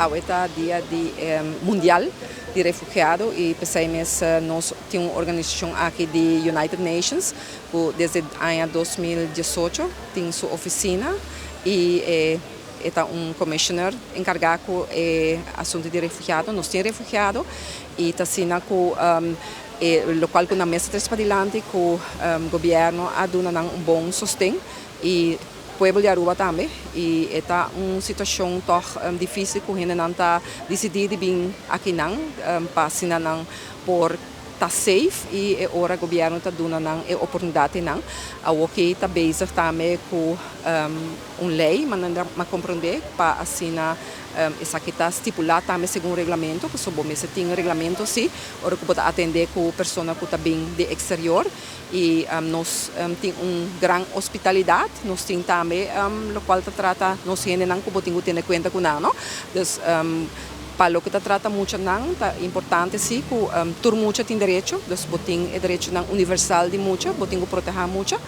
ahorita Dia Mundial de Refugiado e pensamos nós temos uma organização aqui de United Nations que desde o ano 2018 tem sua oficina e está commissioner encargado com assunto de refugiado. Nós temos refugiado e está sendo com local com a mesa transpadilante com o governo a dar bom sustento e povo de Aruba também e está uma situação tão difícil que a gente não está decidido vir aqui não para assinar por estar safe e agora o governo está dando a oportunidade não a que está bezig também com uma lei mas compreender para assinar essa que está estipulada também segundo o regulamento que só você tem um regulamento sim agora que pode atender com pessoas que também de exterior e nós temos uma grande hospitalidade nós temos também o qual trata nós gente não que podemos ter conta com não então para o que trata muito não é importante sim que todo mundo tem direito então botem o direito universal de muito botem proteger muito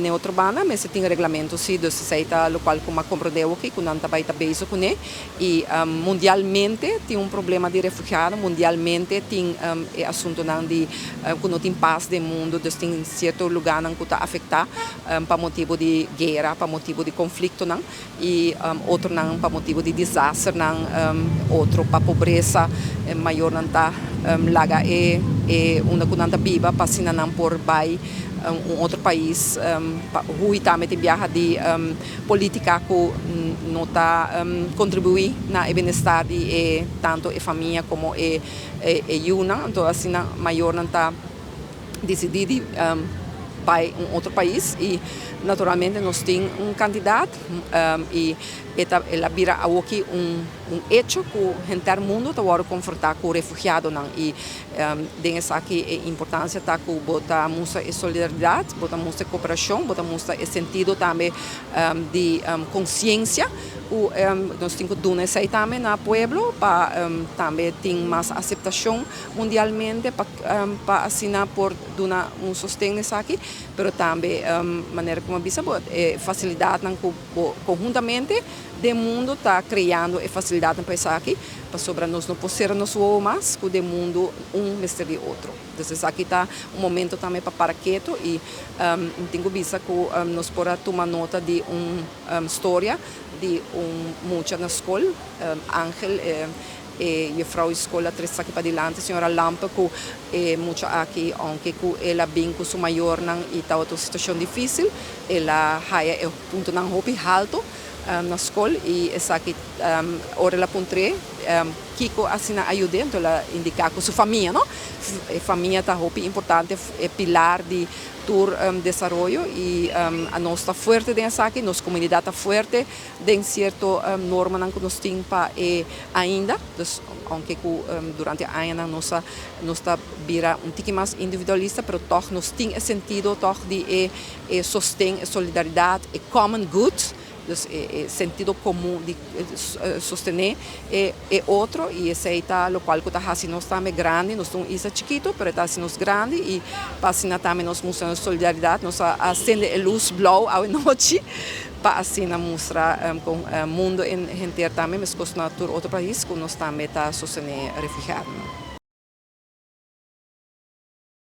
na outra banda mas tem regulamento sim então se está o qual como compreendeu que não está bem base com ele e mundialmente tem problema de refugiado mundialmente tem assunto não de que não tem paz do mundo então tem certo lugar não que está afetado para motivo de guerra para motivo de conflito não e outro não para motivo de desastre não outro para pobreza maior não está laga uma que não está viva para se não por vai outro país Rui também tem viaja de política que não está contribuir na bem-estar de tanto a família como a una então assim maior não está decidido para outro país e naturalmente nós temos candidato e ela vira aqui hecho que o entire mundo está agora confrontado com o refugiado não e dessa aqui a importância está que bota mostra a solidariedade bota mostra a cooperação bota mostra o sentido também de consciência nós temos que dar isso também no pueblo para também ter mais aceitação mundialmente para assinar por dar sustento nisso aqui mas também maneira como bisa facilidade conjuntamente o mundo está criando a facilidade para isso aqui para sobre nós não podermos mais que o mundo mestre de outro então aqui está momento também para quieto e tenho visto que nós podemos tomar nota de história de mucha na escola Ángel e a escola três aqui para diante senhora Lampa que mucha aqui aunque ela vem com sua maior e está outra situação difícil ela é o ponto não hope alto na escola e essa aqui ora ela pontre Kiko assina ajuda então ela indica com sua família não a família está hope importante é pilar de todo desenvolvimento e a nós está forte dessa aqui nossa comunidade está forte tem certo norma que nós temos para ainda então aunque durante a ano nós está vira pouquinho mais individualista mas toch nós temos sentido toch de sustento solidariedade e common good sentido comum de sostener é outro e esse está o qual está assim nós também grande nós somos isso chiquito mas está assim nós grande e para assim também nós mostramos solidariedade nós acende a luz blau à noite para assim mostrar com o mundo inteiro também mas com outro país que nós também está sustentando refugiados